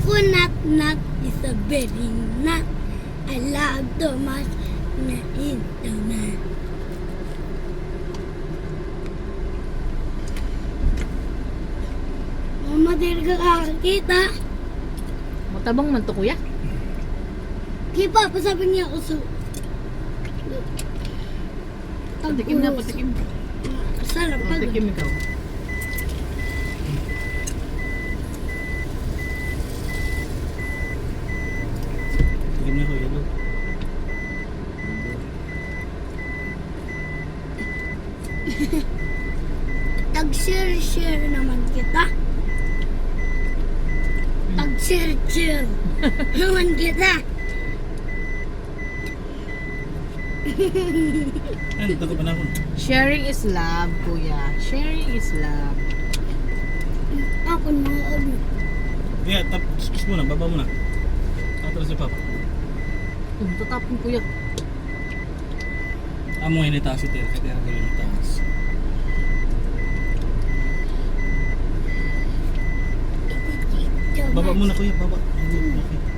Ako knock is a very knock. I love Thomas na internet. Mama, di ka kakakita. Matabang man to, kuya. Kipa, pasabi niya ako sa... Patikim na, patikim. Sarap pag... Patikim ikaw. Tignan ko yun. Tag-share naman kita. Tag-share naman kita. Ano, tago pa na ako. Sharing is love, kuya. Sharing is love. Ako na ano. Kaya, kiss muna, baba muna. Tapos si Papa. Tatapon, kuya. Amo ngayon itaas si Tera, kaya Tera ko yung itaas. Baba muna kuya, baba. Okay.